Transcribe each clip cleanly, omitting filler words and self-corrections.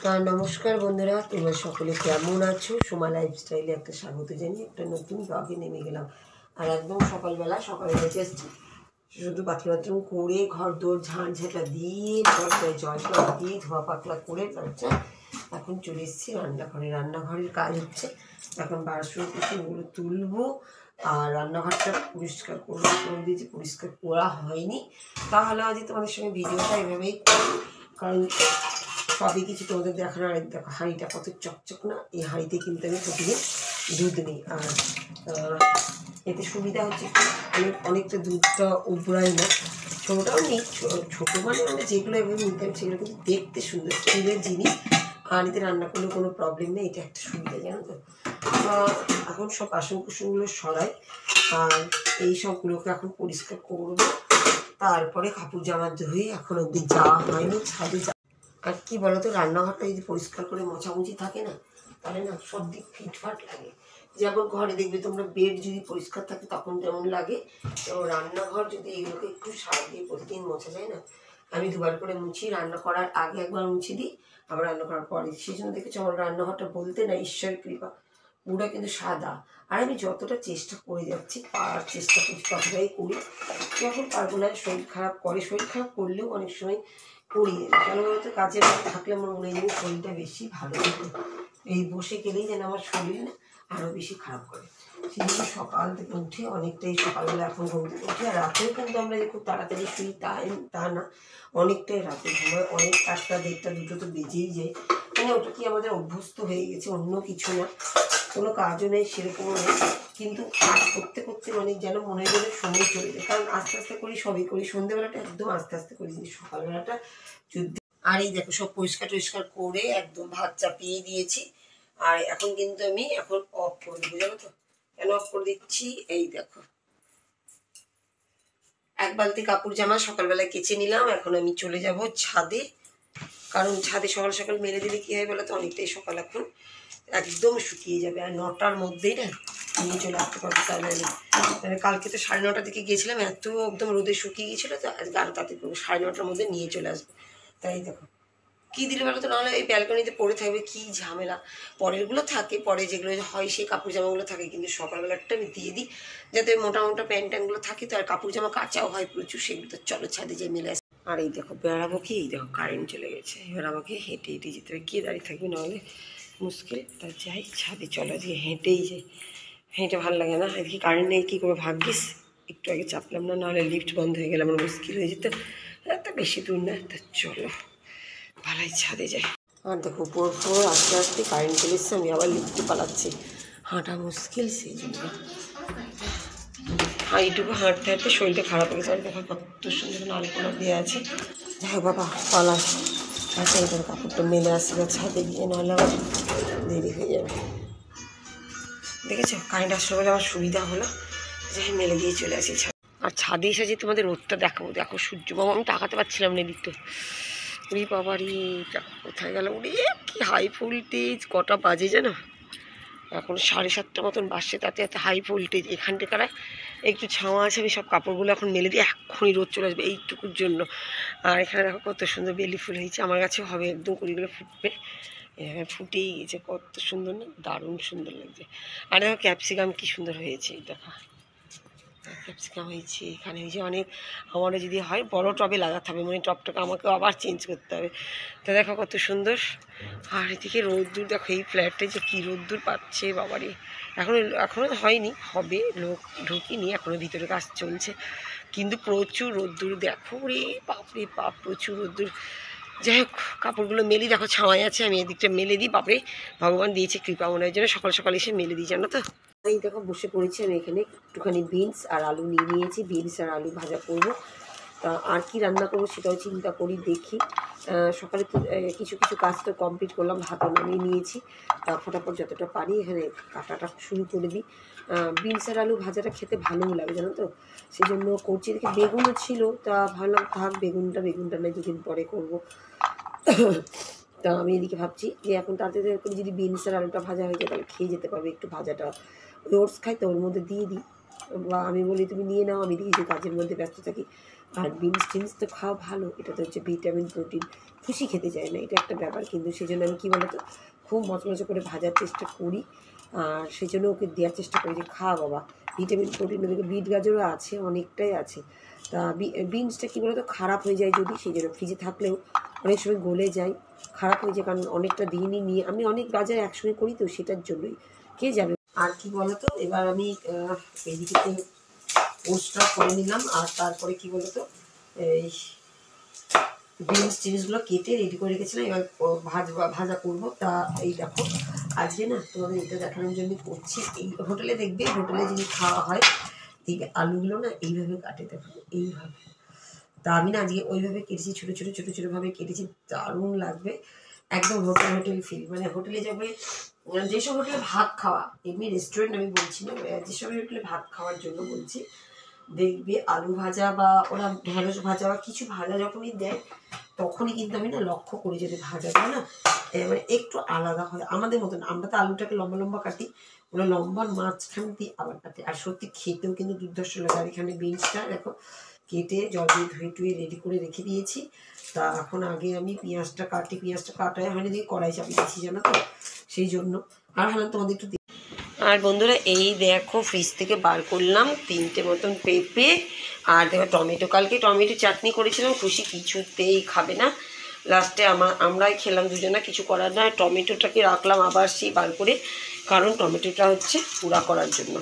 নমস্কার বন্ধুরা, তোমরা সকলে কেমন আছো? সোমা লাইফস্টাইলে একটা স্বাগত জানিয়ে একটা নতুন ব্লগে নেমে গেলাম। আর একদম সকালে জাস্ট শুধু বাথরুম করে ঘর দোর ঝাঁটা দিয়ে দরজায় জল দিয়ে ধোয়া পাতলা করে দরজা এখন চলে এসেছি রান্নাঘরের কাজ হচ্ছে। এখন বাসন কুসনগুলো তুলবো আর রান্নাঘরটা পরিষ্কার করে দিয়েছি। পরিষ্কার করা হয়নি, তাহলে আজ তোমাদের সঙ্গে ভিডিওটা এভাবেই, কারণ সবই কিছু তোমাদের দেখানো। আর দেখো হাঁড়িটা কত চকচক না, এই হাঁড়িতে কিন্তু আমি প্রতিদিন দুধ নিই। আর এতে সুবিধা হচ্ছে অনেকটা দুধটা উবড়ায় না, ছোটোটাও নিই। ছোটো মানে যেগুলো এভাবে নিতে হবে সেগুলো কিন্তু দেখতে সুন্দর, স্টিলের জিনিস। আর এতে রান্না করলে কোনো প্রবলেম নেই, এটা একটা সুবিধা, জানো তো। এখন সব বাসন কুসনগুলো সরাই আর এই সবগুলোকে এখন পরিষ্কার করবো। তারপরে কাপড় জামা ধুয়ে এখন অব্দি যাওয়া হয়নি ছাদে। আর কি বলতো, রান্নাঘরটা যদি পরিষ্কার করে মোছামুছি থাকে না, তাহলে না সব দিক ফিটফাট লাগে। যেমন ঘরে দেখবে তোমরা, বেড যদি পরিষ্কার থাকে তখন যেমন লাগে, এবং রান্নাঘর যদি এগুলোকে একটু সার দিয়ে প্রতিদিন মোছা যায় না। আমি দুবার করে মুছি, রান্না করার আগে একবার মুছে দিই, আবার রান্না করার পরে। সেই জন্য দেখেছি আমার রান্নাঘরটা বলতে না ঈশ্বরের কৃপা, পুরো কিন্তু সাদা। আর আমি যতটা চেষ্টা করে যাচ্ছি, পারার চেষ্টা করছি ততটাই করি। যখন পারবো না, শরীর খারাপ করলেও অনেক সময় করি। কেন বলতো, কাজের থাকলে আমার মনে হয় শরীরটা বেশি ভালো থাকে। এই বসে গেলেই যেন আমার শরীর না আরও বেশি খারাপ করে। সেই জন্য সকাল থেকে উঠে অনেকটাই, সকালবেলা এখন ঘুম থেকে উঠে, আর রাতেও কিন্তু আমরা যে খুব তাড়াতাড়ি শুই তা না, অনেকটাই রাতে ঘুমাই। অনেক 1টা, 1:30, 2টো তো বেজেই যায়। মানে ওটা কি আমাদের অভ্যস্ত হয়ে গেছে, অন্য কিছু না। কোনো কাজও নেই সেরকমও নেই, কিন্তু কাজ করতে করতে মানে যেন মনে হয় সময় চলে যায়। কারণ আস্তে আস্তে করি, সবই করি। সন্ধ্যেবেলাটা একদম আস্তে আস্তে করি, কিন্তু সকালবেলাটা যুদ্ধ। আর এই দেখো সব পরিষ্কার টরিষ্কার করে একদম ভাত চাপিয়ে দিয়েছি। আর এখন কিন্তু আমি এখন অফ করে দেবো, জানো তো কেন অফ করে দিচ্ছি? এই দেখো, এক বালতি কাপড় জামা সকালবেলায় কেচে নিলাম। এখন আমি চলে যাব ছাদে, কারণ ছাদে সকাল সকাল মেলে দিলে কী হয় বলো তো, অনেকটাই সকাল এখন একদম শুকিয়ে যাবে। আর 9টার মধ্যেই না নিয়ে চলে আসতে পারবো। তাহলে মানে কালকে তো 9:30 দিকে গিয়েছিলাম, এত একদম রোদে শুকিয়ে গিয়েছিলো, তো আজকে আরও তাতে 9:30টার মধ্যে নিয়ে চলে আসবো। তাই দেখো কী দিলে বলো তো, নাহলে এই ব্যালকনিতে পড়ে থাকবে, কী ঝামেলা। পরেরগুলো থাকে, পরে যেগুলো হয় সেই কাপড় জামাগুলো থাকে, কিন্তু সকালবেলাটা আমি দিয়ে দিই যাতে মোটা মোটা প্যান্ট ট্যান্টগুলো থাকে। তো আর কাপড় জামা কাচাও হয় প্রচুর, সেগুলো তো চলো ছাদে যেয়ে মেলে আসে। আর এই দেখো বেড়াবো কি, এই দেখো কারেন্ট চলে গেছে। এবার আমাকে হেঁটে হেঁটে যেতে হবে, কে দাঁড়িয়ে থাকবে, নাহলে মুশকিল। তা যাই ছাদে, চলো আজকে হেঁটেই যাই। হেঁটে ভালো লাগে না, আজকে কারেন্ট নেই, কী করে ভাগ্যিস একটু আগে চাপলাম না, নাহলে লিফট বন্ধ হয়ে গেলে আমার মুশকিল হয়ে যেত। এত বেশি দূর না, তা চলো ভালোই ছাদে যাই। আর দেখো উপর আস্তে আস্তে কারেন্ট চলে এসছে, আমি আবার লিফটে পালাচ্ছি, হাঁটা মুশকিল। সেই জন্য এইটুকু হাঁটতে হাঁটতে শরীরটা খারাপ হয়ে গেছে। আর দেখো কত সুন্দর আলপনা দিয়ে আছে। যাই বাবা পালাই, আচ্ছা এখানে কাপড়টা মেলে আসবে ছাদে গিয়ে, নাহলে আবার দেরি হয়ে যাবে। দেখেছো কারেন্ট আসলে বলে আমার সুবিধা হলো, যাই মেলে দিয়ে চলে আসি ছাদ। আর ছাদে এসে যে তোমাদের রোদটা দেখাবো, দেখো সূর্য বাবা, আমি তাকাতে পারছিলাম না এদিকটা। উড়ি বাবারি, কোথায় গেল উড়ি, কি হাই ভোল্টেজ। কটা বাজে জানো, এখন 7:30 মতন বাসছে, তাতে এত হাই ভোল্টেজ। এখানটাকার একটু ছাওয়া আছে, আমি সব কাপড়গুলো এখন মেলে দিয়ে এক্ষুনি রোদ চলে আসবে এইটুকুর জন্য। আর এখানে দেখো কত সুন্দর বেলি ফুল হয়েছে, আমার কাছে হবে একদম, কুড়িগুলো ফুটবে, এভাবে ফুটেই গেছে, কত সুন্দর না, দারুণ সুন্দর লাগছে। আর দেখো ক্যাপসিকাম কি সুন্দর হয়েছে, দেখো ক্যাপসিকাম হয়েছে এখানে, হয়েছে অনেক। আমারও যদি হয় বড় টবে লাগাতে হবে, মানে টবটাকে আমাকে আবার চেঞ্জ করতে হবে। তো দেখো কত সুন্দর। আর এদিকে রোদ্দুর দেখো, এই ফ্ল্যাটে যে কী রোদ্দুর পাচ্ছে বাবারে। এখনও হয়নি, হবে, লোক ঢুকিনি এখনও, ভিতরে কাজ চলছে, কিন্তু প্রচুর রোদ্দুর। দেখো রে বাপরে বাপ, প্রচুর রোদ্দুর। যাই হোক কাপড়গুলো মেলি, দেখো ছাওয়াই আছে, আমি এদিকটা মেলে দিই। বাপরে ভগবান দিয়েছে কৃপা, মনে হয় যেন সকাল সকাল এসে মেলে দিই, জানো তো। এই দেখো বসে পড়েছি আমি এখানে, একটুখানি বিনস আর আলু নিয়ে নিয়েছি, বিনস আর আলু ভাজা করবো। তা আর কি রান্না করবো সেটাও চিন্তা করি, দেখি। সকালে তো কিছু কিছু কাজ তো কমপ্লিট করলাম, ভাতও নামিয়ে নিয়েছি। তা ফটাফট যতটা পারি এখানে কাটাটা শুরু করে দিই। বিনস আর আলু ভাজাটা খেতে ভালোও লাগে, জানো তো, সেই জন্য করছি। দেখি বেগুনও ছিল, তা ভাবলাম থাক, বেগুনটা নয় দুদিন পরে করবো। তা আমি এদিকে ভাবছি যে এখন তাড়াতাড়ি করে যদি বিনস আর আলুটা ভাজা হয়ে যায়, তাহলে খেয়ে যেতে পারবে একটু ভাজাটা। ওই ওটস খাই তো, ওর মধ্যে দিয়ে দিই, বা আমি বলি তুমি নিয়ে নাও, আমি দেখি যে কাজের মধ্যে ব্যস্ত থাকি। আর বিনস টিনস তো খাওয়া ভালো, এটা তো হচ্ছে ভিটামিন প্রোটিন, খুশি খেতে চায় না, এটা একটা ব্যাপার। কিন্তু সেই জন্য আমি কী বলতো খুব মচমচে করে ভাজার চেষ্টা করি, আর সেই জন্য ওকে দেওয়ার চেষ্টা করি যে খা বাবা, ভিটামিন প্রোটিন, ওদিকে বিট গাজরও আছে, অনেকটাই আছে। তা বিনসটা কী বলতো খারাপ হয়ে যায় যদি, সেই জন্য ফ্রিজে থাকলেও অনেক সময় গলে যায়, খারাপ হয়ে যায়, কারণ অনেকটা দিনই নিয়ে আমি অনেক বাজার একসঙ্গে করি তো, সেটার জন্যই কে যাবে। আর কি বলতো এবার আমি এদিকে পোস্টটা করে নিলাম, আর তারপরে কি বলতো এই বিনস জিনিসগুলো কেটে রেডি করে রেখেছিলাম, এবার ভাজা করবো। তা এই দেখো আজকে না তোমাদের এটা দেখানোর জন্য করছি, এই হোটেলে দেখবে, হোটেলে যদি খাওয়া হয় এই আলুগুলো না এইভাবে কাটে, দেখো এইভাবে। তা আমি না আজকে ওইভাবে কেটেছি, ছোটো ছোটো ছোটো ছোটোভাবে কেটেছি, দারুণ লাগবে, একদম হোটেল ফিল। মানে হোটেলে যাবে, যেসব হোটেলে ভাত খাওয়া, এমনি রেস্টুরেন্ট আমি বলছি না, যেসব হোটেলে ভাত খাওয়ার জন্য বলছি, দেখবে আলু ভাজা বা ওরা ঢেঁড়স ভাজা বা কিছু ভাজা যখনই দেয়, তখনই কিন্তু আমি না লক্ষ্য করি যদি ভাজাটা না মানে একটু আলাদা হয় আমাদের মতন। আমরা তো আলুটাকে লম্বা লম্বা কাটি, ওরা লম্বার মাঝখান দিয়ে আবার কাটে, আর সত্যি খেতেও কিন্তু দুর্ধর্ষ লাগে। আর এখানে বিনসটা দেখো কেটে জল দিয়ে ধুয়ে টুয়ে রেডি করে রেখে দিয়েছি। তা এখন আগে আমি পেঁয়াজটা কাটি, পেঁয়াজটা কাটায় হয়নি দিয়ে কড়াই চাপিয়ে দিয়েছি জানো তো, সেই জন্য। আর হ্যাঁ তোমাদের একটু, আর বন্ধুরা এই দেখো ফ্রিজ থেকে বার করলাম 3টে মতন পেঁপে, আর দেখো টমেটো, কালকে টমেটো চাটনি করেছিলাম, খুশি কিছুতেই খাবে না, লাস্টে আমরাই খেলাম দুজনা, কিছু করার নয়। টমেটোটাকে রাখলাম আবার সেই বার করে, কারণ টমেটোটা হচ্ছে পুরা করার জন্য।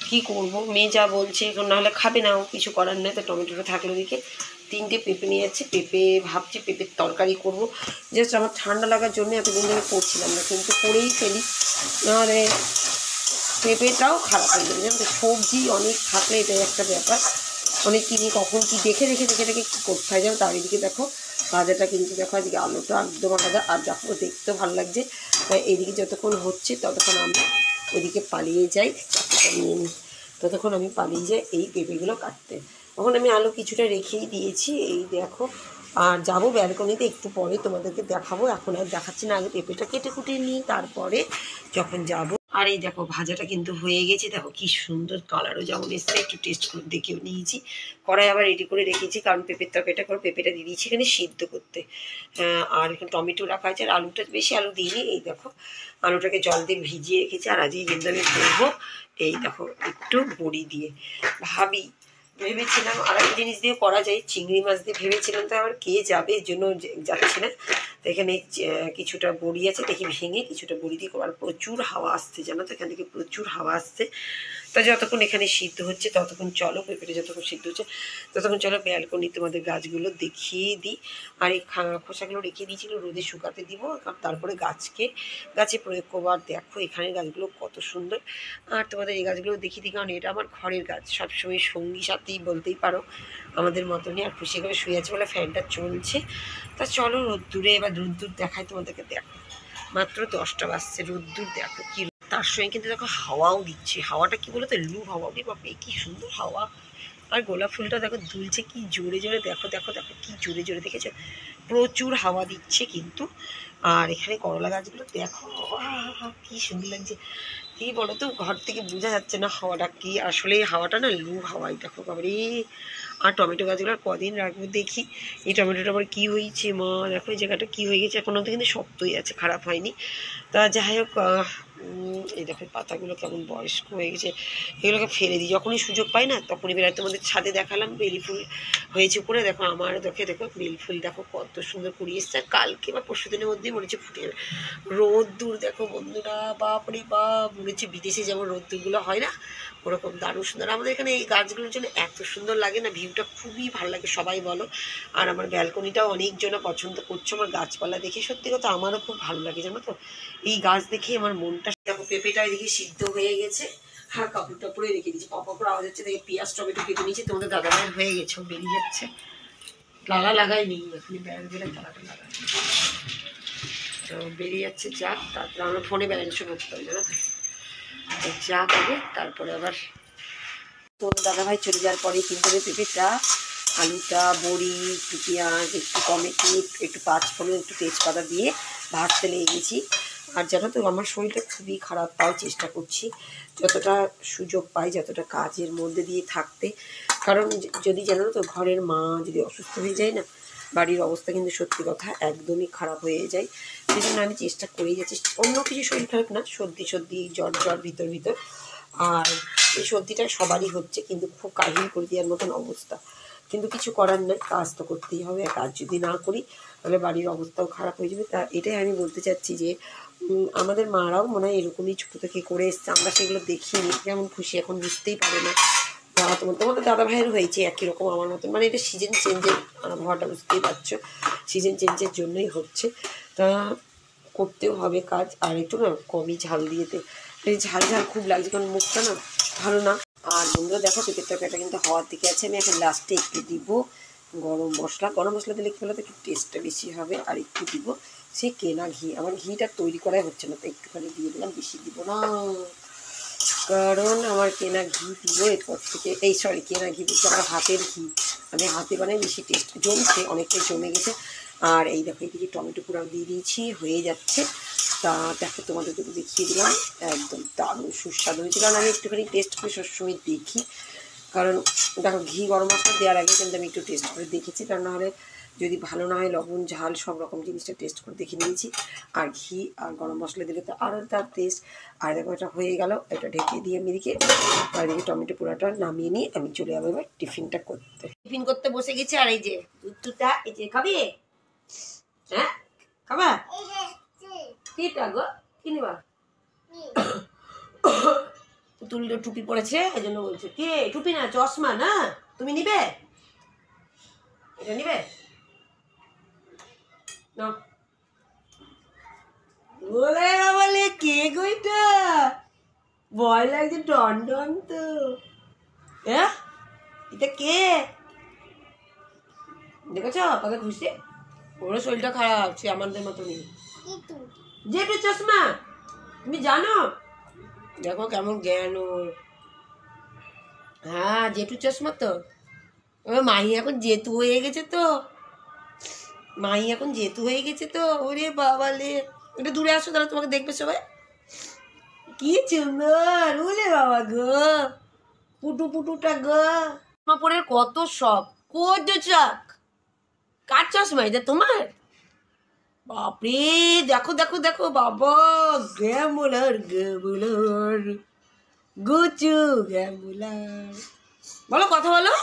কি করব, মেয়ে যা বলছে এখন, নাহলে খাবে না ও, কিছু করার নেই। তো টমেটোটা থাকলে দিকে 3টে পেঁপে নিয়ে যাচ্ছে, পেঁপে ভাবছি পেঁপের তরকারি করব। জাস্ট আমার ঠান্ডা লাগার জন্য এতদিন ধরে করছিলাম না, কিন্তু করেই ফেলি, নাহলে পেঁপেটাও খারাপ হয়ে যাবে। জানো তো সবজি অনেক থাকলে এটাই একটা ব্যাপার, অনেক কিনি কখন কি দেখে কী করতে হয় জানো। তার এদিকে দেখো ভাজাটা কিন্তু দেখো আজকে আলুটা একদম আলাদা, আর দেখো দেখতেও ভালো লাগছে। তাই এইদিকে যতক্ষণ হচ্ছে ততক্ষণ আমি ওইদিকে পালিয়ে যাই, নিয়ে নিই, ততক্ষণ আমি পালিয়ে যাই এই পেঁপেগুলো কাটতে। তখন আমি আলু কিছুটা রেখেই দিয়েছি, এই দেখো। আর যাবো ব্যালকনিতে একটু পরে, তোমাদেরকে দেখাবো, এখন আর দেখাচ্ছি না, আগে পেঁপেটা কেটে কুটে নিই, তারপরে যখন যাব। আর এই দেখো ভাজাটা কিন্তু হয়ে গেছে, দেখো কি সুন্দর কালারও যেমন এসছে, একটু টেস্ট করে দেখেও নিয়েছি। কড়াই আবার রেডি করে রেখেছি, কারণ পেঁপের তরকারিটা করে পেঁপেটা দিয়ে দিয়েছি এখানে সিদ্ধ করতে। আর এখানে টমেটো রাখা আছে, আর আলুটা বেশি আলু দিইনি, এই দেখো আলুটাকে জল দিয়ে ভিজিয়ে রেখেছি। আর আজকে কিন্তু আমি করবো এই দেখো একটু বড়ি দিয়ে, ভাবি ভেবেছিলাম আর একটা জিনিস দিয়ে করা যায়, চিংড়ি মাছ দিয়ে ভেবেছিলাম, তো আবার কে যাবে এর জন্য যাচ্ছি না। তো এখানে কিছুটা বড়ি আছে, দেখি ভেঙে কিছুটা বড়ি দিয়ে, আর প্রচুর হাওয়া আসছে জানো তো, এখান থেকে প্রচুর হাওয়া আসছে। তা যতক্ষণ এখানে সিদ্ধ হচ্ছে ততক্ষণ চলো, পেঁপেটা যতক্ষণ সিদ্ধ হচ্ছে ততক্ষণ চলো ব্যালকনি তোমাদের গাছগুলো দেখিয়ে দিই। আর এই খোসাগুলো রেখে দিয়েছিল, রোদে শুকাতে দিব, তারপরে গাছে প্রয়োগ করবো। আর দেখো এখানের গাছগুলো কত সুন্দর, আর তোমাদের এই গাছগুলো দেখিয়ে দিই, কারণ এটা আমার ঘরের গাছ, সবসময় সঙ্গী সাথেই বলতেই পারো আমাদের মতনই। আর খুশি করে শুয়ে আছে বলে ফ্যানটা চলছে। তা চলো রোদ্দুরে, এবার রোদ্দুর দেখায় তোমাদেরকে, দেখো মাত্র 10টা বাজছে, রোদ্দুর দেখো কি, তার সঙ্গে কিন্তু দেখো হাওয়াও দিচ্ছে, হাওয়াটা কি বলতো লু হাওয়া, বাপরে কি সুন্দর হাওয়া। আর গোলাপ ফুলটা দেখো দুলছে কি জোরে জোরে, দেখো দেখো দেখো কি জোরে জোরে, দেখেছো প্রচুর হাওয়া দিচ্ছে কিন্তু। আর এখানে করলা গাছগুলো দেখো কি সুন্দর লাগছে। কি বলো তো ঘর থেকে বোঝা যাচ্ছে না হাওয়াটা কি, আসলে হাওয়াটা না লু হাওয়াই, দেখো বাবারে। আর টমেটো গাছগুলো আর কদিন রাখবো দেখি, এই টমেটোটা আবার কী হয়েছে মা, দেখো এই জায়গাটা কী হয়ে গেছে, এখনও তো কিন্তু শক্তই আছে, খারাপ হয়নি। তা যাই হোক, এই দেখো পাতাগুলো কেমন বয়স্ক হয়ে গেছে, এগুলোকে ফেলে দিই, যখনই সুযোগ পাই না তখনই বেরোয়। তোমাদের ছাদে দেখালাম বেলি ফুল হয়েছে উপরে, দেখো আমার দেখো বেলি ফুল দেখো কত সুন্দর কুড়িয়ে এসছে, আর কালকে বা পরশু দিনের মধ্যেই মনে হচ্ছে ফুটে যাবে। রোদ্দুর দেখো বন্ধুরা, বাপরে বাপ, মনে হচ্ছে বিদেশে যেমন রোদ্দুরগুলো হয় না, ওরকম দারুণ সুন্দর। আমাদের এখানে এই গাছগুলোর জন্য এত সুন্দর লাগে না, ভিউটা খুবই ভালো লাগে, সবাই বলো। আর আমার ব্যালকনিটাও অনেকজনা পছন্দ করছে আমার গাছপালা দেখে, সত্যি কথা আমারও খুব ভালো লাগে জানো তো, এই গাছ দেখে আমার মনটা। দেখো পেঁপেটা এদিকে সিদ্ধ হয়ে গেছে, হ্যাঁ কাপড় টাপড়ে রেখে দিচ্ছি, পপা করে আওয়াজ হচ্ছে, দেখে পেঁয়াজ টমেটো কেটে নিয়েছি, তোমাদের দাদাভাইয়ের হয়ে গেছে, বেরিয়ে যাচ্ছে, লালা লাগাইনি এখনই, বেড়ে তালাটা লাগাই, তো বেরিয়ে যাচ্ছে যা, তারপরে আমরা ফোনে ব্যালেন্সও করতে হবে জানো তো, যা হবে তারপরে আবার তোর দাদাভাই চলে যাওয়ার পরে কিন্তু পেঁপেটা, আলুটা, বড়ি, একটু পেঁয়াজ, একটু টমেটো, একটু পাঁচফোড়ন, একটু তেজপাতা দিয়ে ভাজতে লেগে গেছি। আর জানো তো আমার শরীরটা খুবই খারাপ, তাও চেষ্টা করছি যতটা সুযোগ পাই যতটা কাজের মধ্যে দিয়ে থাকতে। কারণ যদি জানো তো ঘরের মা যদি অসুস্থ হয়ে যায় না, বাড়ির অবস্থা কিন্তু সত্যি কথা একদমই খারাপ হয়ে যায়। সেই জন্য আমি চেষ্টা করেই যাচ্ছি, অন্য কিছু শরীর খারাপ না, সর্দি জ্বর ভিতর আর এই সর্দিটা সবারই হচ্ছে, কিন্তু খুব কাহিল করে দেওয়ার মতন অবস্থা। কিন্তু কিছু করার নেই, কাজ তো করতেই হবে। কাজ যদি না করি তাহলে বাড়ির অবস্থাও খারাপ হয়ে যাবে। তা এটাই আমি বলতে চাচ্ছি যে আমাদের মারাও মনে হয় এরকমই ছোটো থেকে করে এসছে, আমরা সেগুলো দেখিনি, যেমন খুশি এখন বুঝতেই পারে না। তোমাদের দাদা ভাইয়ের হয়েছে একই রকম আমার মতন, মানে এটা সিজন চেঞ্জের হওয়াটা বুঝতেই পারছো, সিজন চেঞ্জের জন্যই হচ্ছে। তা করতেও হবে কাজ, আর একটু না কমই ঝাল দিয়েতে, এই ঝাল খুব লাগছে, কারণ মুখটা না ভালো না। আর বন্ধুরা দেখো পেঁপের তরকারিটা কিন্তু হওয়ার দিকে আছে। আমি এখন লাস্টে একটু দিব গরম মশলা দিলে কি বলতো একটু টেস্টটা বেশি হবে। আর একটু দিব সে কেনা ঘি, আমার ঘিটা তৈরি করাই হচ্ছে না, তো একটুখানি দিয়ে দিলাম, বেশি দিব না, কারণ আমার কেনা ঘি দিব এরপর থেকে। কেনা ঘি বলছি, আমার হাতের ঘি, আমি হাতে বানাই, বেশি টেস্ট জমছে, অনেকটাই জমে গেছে। আর এই দেখো এদিকে টমেটো পুরাও দিয়ে দিয়েছি, হয়ে যাচ্ছে। তা দেখো তোমাদের যদি দেখিয়ে দিলাম, একদম দারুণ সুস্বাদু হয়েছিল। কারণ আমি একটুখানি টেস্ট করে সবসময় দেখি, কারণ দেখো ঘি গরম মশলা দেওয়ার আগে কিন্তু আমি একটু টেস্ট করে দেখেছি, কারণ নাহলে যদি ভালো না হয় লবণ ঝাল সব রকম জিনিসটা টেস্ট করে দেখে নিয়েছি। আর ঘি আর গরম মশলা দিলে তো আরও তার টেস্ট। আর দেখো এটা হয়ে গেল, এটা ঢেকে দিয়ে আমি দিকে আর এদিকে টমেটো পোড়াটা নামিয়ে নিয়ে আমি চলে যাবো এবার টিফিনটা করতে। টিফিন করতে বসে গেছি। আর এই যে দুধটা, এই যে খাবি, হ্যাঁ খাবা কিটা গো, কি নিবা? পুতুল টুপি পরেছে, এই জন্য বলছে। কে টুপি না চশমা না, তুমি নিবে? এটা নিবে না? বলে বলে কে গো এটা, ভয় লাগছে ডন ডন তো। হ্যাঁ এটা কে দেখেছ? কত খুশি, ওর শরীরটা খারাপ, সে আমাদের মতো নেই। জেঠু চশমা তুমি জানো? দেখো কেমন জ্ঞান ওর। হ্যাঁ জেঠু চশমা তো। মাহি এখন জেতু হয়ে গেছে তো, ওরে বাবালে, একটু দূরে আসো, তাহলে তোমাকে দেখবে সবাই। কি সুন্দর, ওলে বাবা গো, পুটুটা গো। পরের কত শখ, কত শখ। কার চশমা এটা তোমার? বাপরে দেখো বাবা, গ্যামুলার গুচু গ্যামুলার। বলো কথা বলো।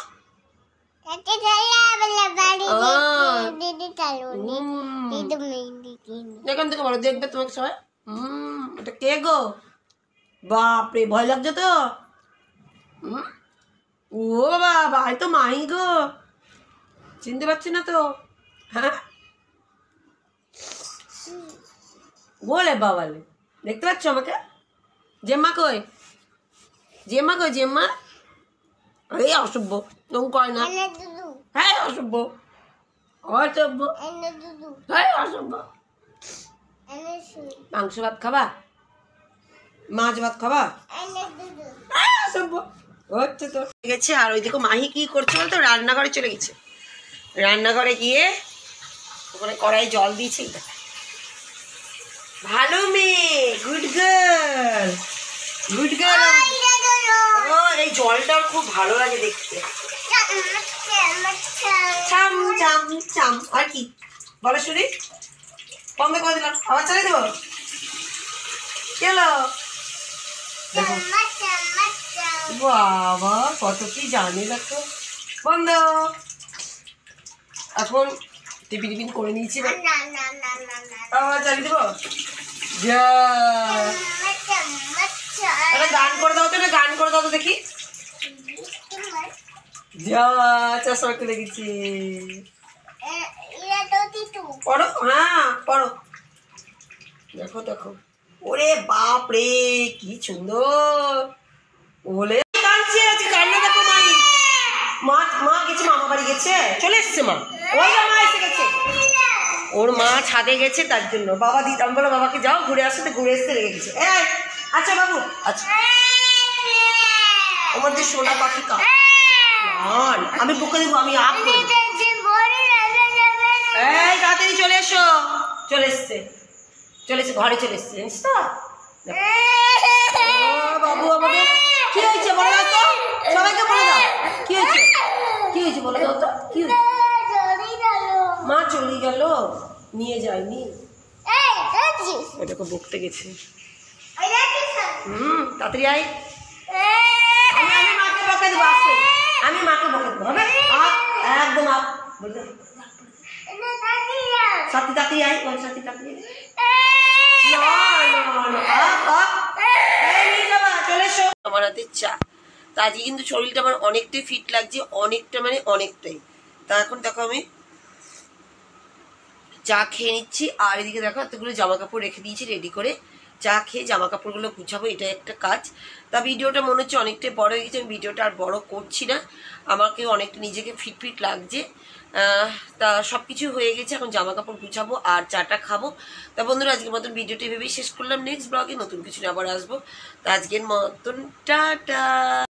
এখান থেকে বলো, দেখবে তোমাকে সবাই। এটা কে গো? বাপরে ভয় লাগছে তো। ও বাবা, এই তো মাহি গো, চিনতে পারছি না তো। হ্যাঁ বলে বাবালে, দেখতে পাচ্ছ আমাকে? জেম্মা কই, জেম্মা? এই অসভ্য, ওম কয় না। হ্যাঁ অসভ্য, হ্যাঁ অসভ্য। মাংস ভাত খাবা, মাছ ভাত খাবা? অসভ্য হচ্ছে তো। গেছে। আর ওইদিকে মাহি কি করছে বলতো, রান্নাঘরে চলে গেছে। রান্নাঘরে গিয়ে ওখানে কড়াই জল দিয়েছে। ভালো মেয়ে, গুড গার্ল। ও এই জলটা খুব ভালো লাগে দেখতে। আর কি বলো শুনি, বন্ধ করে দিলাম, আবার চালিয়ে দেবো। চলো বাবা কত কি জানি, দেখো বন্ধ। এখন টিফিন করে নিয়েছি, আবার চালিয়ে দেবো। গান করে দাও তো, গান করে দাও তো দেখি। যা চশমা খুলে গেছি, পড়ো, হ্যাঁ পড়ো। দেখো ওরে বাপ রে কি সুন্দর। ওলে কাঁদছে আজকে, কান্না দেখো। মা গেছে, মামা বাড়ি গেছে, চলে এসছে মা। ওই মা এসে গেছে, ওর মা ছাদে গেছে, তার জন্য বাবা দিতাম বলো বাবাকে যাও ঘুরে আসতে, ঘুরে এসতে রেগে গেছে। আচ্ছা বাবু, আচ্ছা আমার যে সোনা পাখি কা, আমি বকে দেবো, আমি আপ এই তাড়াতাড়ি চলে এসো। চলে এসছে, চলে এসে ঘরে চলে এসছে, জানিস তো? বাবু আমাদের কি হয়েছে বলো দাও তো, সবাইকে বলে দাও কি হয়েছে, কি হয়েছে বলে দাও তো, কি হয়েছে? মা চলে গেল, নিয়ে যায়নি, ওটাকে বকতে গেছে। তাড়াতাড়ি আয়, আমি মাকে বকে দেবো, আসছে আমি মাকে বকে দেবো, হবে একদম আপ বলে দাও। সাথী তাড়াতাড়ি আয়, বল সাথী তাড়াতাড়ি চলে এসো। আমার হাতে চা, তা আজকে কিন্তু শরীরটা আমার অনেকটাই ফিট লাগছে, অনেকটা মানে অনেকটাই। তা এখন দেখো আমি চা খেয়ে নিচ্ছি, আর এদিকে দেখো এতগুলো জামা কাপড় রেখে দিয়েছি রেডি করে, চা খেয়ে জামা কাপড়গুলো গুছাবো, এটাই একটা কাজ। তা ভিডিওটা মনে হচ্ছে অনেকটাই বড় হয়ে গেছে, আমি ভিডিওটা আর বড় করছি না, আমাকে অনেকটা নিজেকে ফিট ফিট লাগছে। তা সব কিছু হয়ে গেছে, এখন জামা কাপড় গুছাবো আর চাটা খাবো। তা বন্ধুরা আজকের মতন ভিডিওটা ভেবেই শেষ করলাম, নেক্সট ব্লগে নতুন কিছু নিয়ে আবার আসবো। তা আজকের মতন টাটা।